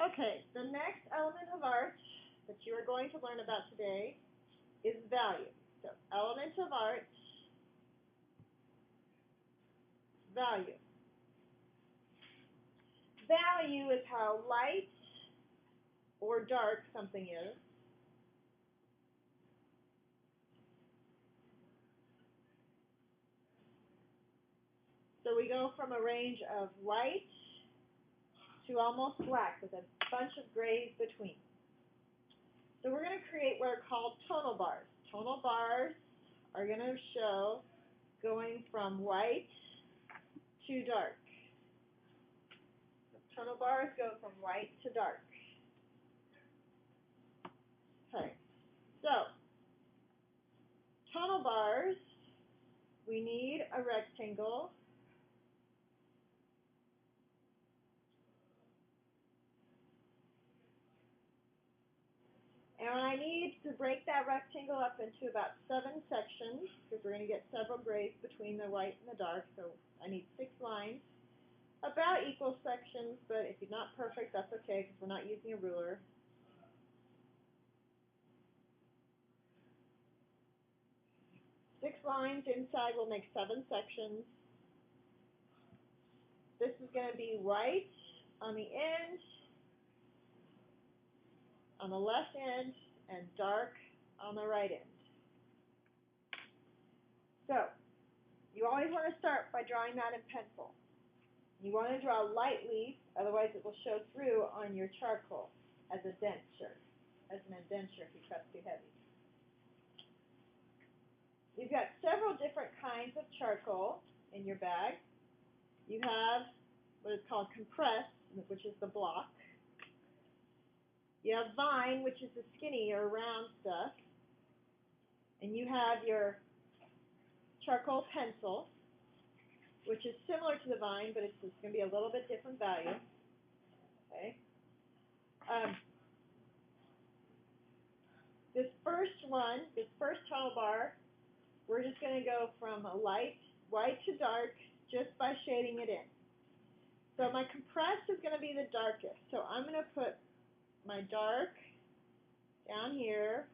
Okay, the next element of art that you are going to learn about today is value. So, element of art, value. Value is how light or dark something is. So we go from a range of white to almost black with a bunch of grays between. So we're going to create what are called tonal bars. Tonal bars are going to show going from white to dark. So tonal bars go from white to dark. Okay, so tonal bars, we need a rectangle. And I need to break that rectangle up into about 7 sections because we're going to get several grays between the white and the dark. So I need 6 lines, about equal sections, but if you're not perfect, that's okay because we're not using a ruler. Six lines inside will make 7 sections. This is going to be white on the end, on the left end, and dark on the right end. So you always want to start by drawing that in pencil. You want to draw lightly, otherwise it will show through on your charcoal as an indenture if you press too heavy. You've got several different kinds of charcoal in your bag. You have what is called compressed, which is the block. You have vine, which is the skinny or round stuff. And you have your charcoal pencil, which is similar to the vine, but it's going to be a little bit different value. Okay. This first tonal bar, we're just going to go from a light white to dark just by shading it in. So my compressed is going to be the darkest. So I'm going to put my dark down here.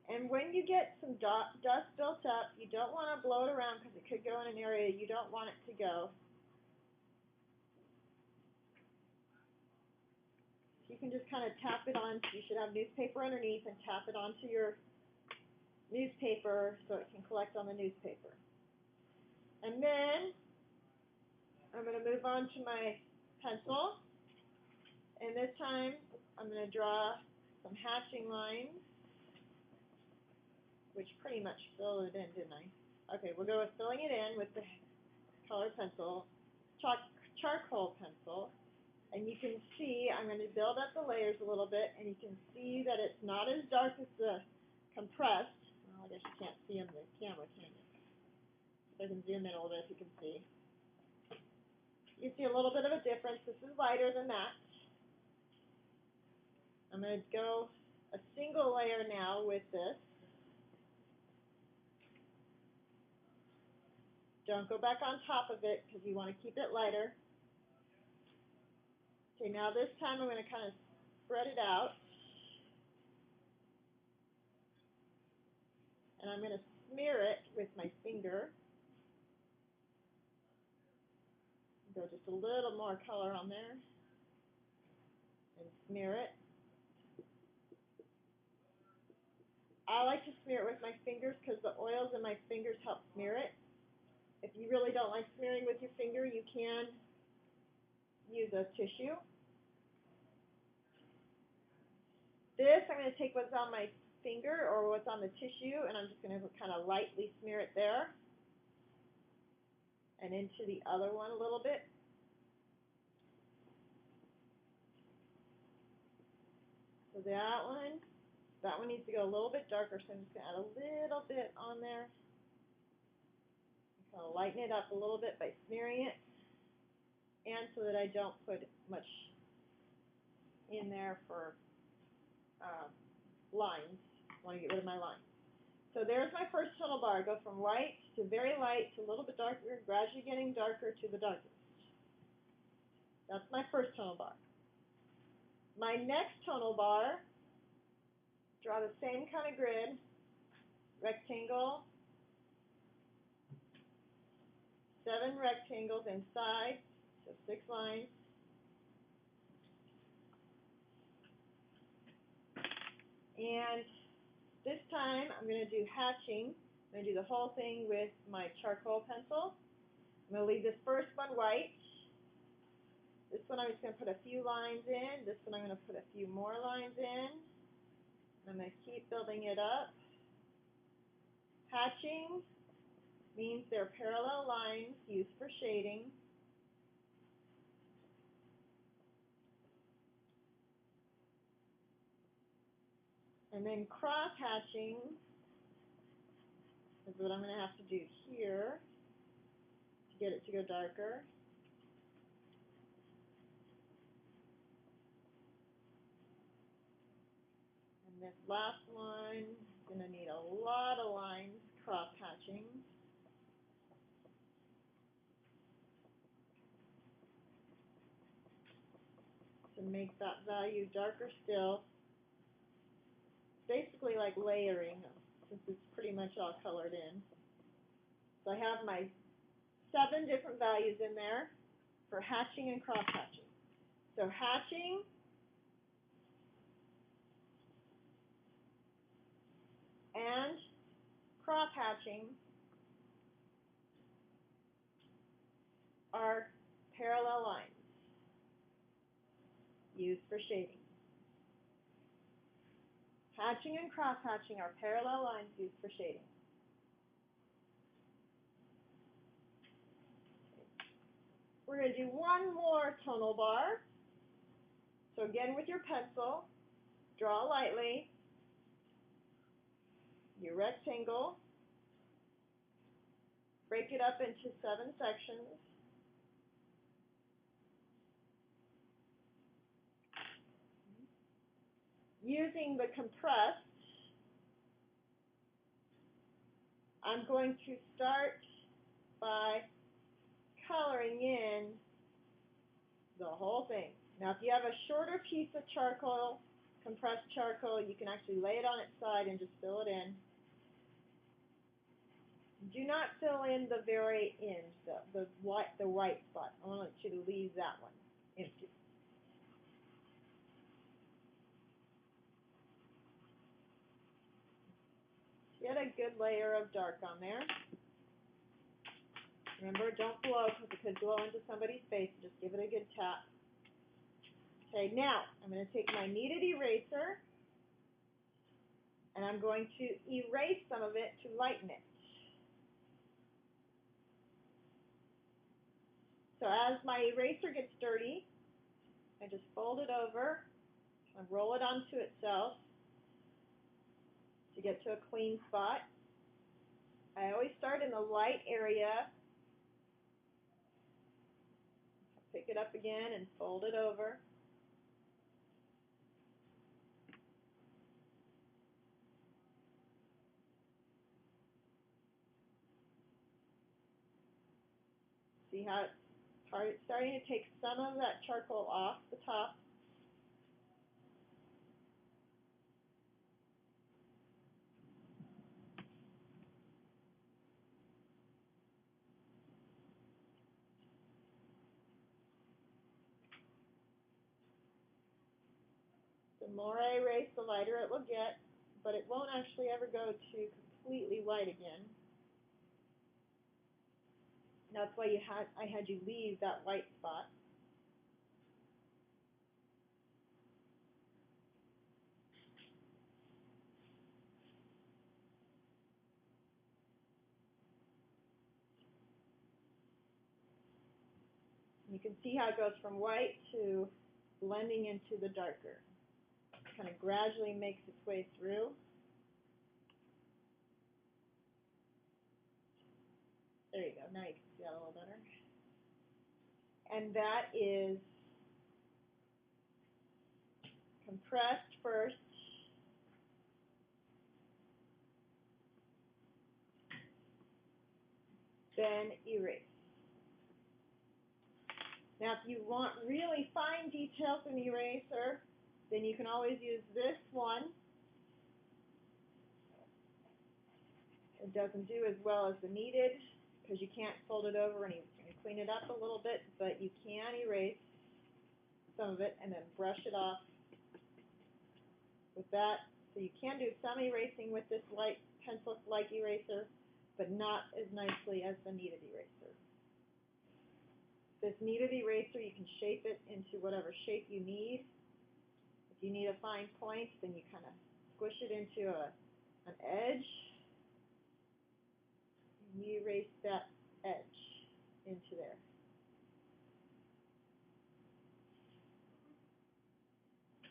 And when you get some dust built up, you don't want to blow it around because it could go in an area you don't want it to go. You can just kind of tap it on. You should have newspaper underneath and tap it onto your newspaper so it can collect on the newspaper. And then I'm going to move on to my pencil. And this time I'm going to draw some hatching lines, which pretty much filled it in, didn't I? Okay, we'll go with filling it in with the colored pencil, charcoal pencil. And you can see, I'm going to build up the layers a little bit, and you can see that it's not as dark as the compressed. Well, I guess you can't see on the camera, can you? So I can zoom in a little bit if you can see. You see a little bit of a difference. This is lighter than that. I'm going to go a single layer now with this. Don't go back on top of it because you want to keep it lighter. Okay, now this time I'm going to kind of spread it out. And I'm going to smear it with my finger. Go just a little more color on there. And smear it. I like to smear it with my fingers because the oils in my fingers help smear it. If you really don't like smearing with your finger, you can use a tissue. This, I'm going to take what's on my finger or what's on the tissue, and I'm just going to kind of lightly smear it there and into the other one a little bit. So that one needs to go a little bit darker, so I'm just going to add a little bit on there. Kind of lighten it up a little bit by smearing it, and so that I don't put much in there for lines. I want to get rid of my lines. So there's my first tonal bar. Go from light to very light to a little bit darker, gradually getting darker to the darkest. That's my first tonal bar. My next tonal bar, draw the same kind of grid, rectangle, 7 rectangles inside, so 6 lines. And this time I'm going to do hatching. I'm going to do the whole thing with my charcoal pencil. I'm going to leave this first one white. This one I'm just going to put a few lines in. This one I'm going to put a few more lines in. I'm going to keep building it up. Hatching means they're parallel lines used for shading. And then cross hatching is what I'm going to have to do here to get it to go darker. And this last one is going to need a lot of lines cross hatching. To make that value darker still. Basically like layering, since it's pretty much all colored in. So I have my 7 different values in there for hatching and cross hatching. So hatching and cross hatching are parallel lines used for shading. Hatching and cross hatching are parallel lines used for shading. We're going to do one more tonal bar. So again with your pencil, draw lightly your rectangle, break it up into 7 sections. Using the compressed, I'm going to start by coloring in the whole thing. Now if you have a shorter piece of charcoal, compressed charcoal, you can actually lay it on its side and just fill it in. Do not fill in the very end, the white spot. I want you to leave that one empty. Get a good layer of dark on there. Remember, don't blow because it could blow into somebody's face. Just give it a good tap. Okay, now I'm going to take my kneaded eraser and I'm going to erase some of it to lighten it. So as my eraser gets dirty, I just fold it over and roll it onto itself to get to a clean spot. I always start in the light area, pick it up again and fold it over. See how it's starting to take some of that charcoal off the top. The more I erase, the lighter it will get, but it won't actually ever go to completely white again. That's why I had you leave that white spot. You can see how it goes from white to blending into the darker. It kind of gradually makes its way through. There you go. Now you can see that a little better. And that is compressed first, then erase. Now, if you want really fine details in the eraser, then you can always use this one. It doesn't do as well as the kneaded because you can't fold it over and you clean it up a little bit, but you can erase some of it and then brush it off with that. So you can do some erasing with this light pencil-like eraser, but not as nicely as the kneaded eraser. This kneaded eraser, you can shape it into whatever shape you need. If you need a fine point, then you kind of squish it into an edge. And you erase that edge into there.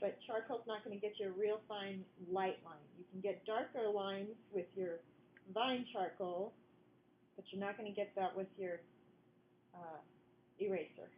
But charcoal's not going to get you a real fine light line. You can get darker lines with your vine charcoal, but you're not going to get that with your eraser.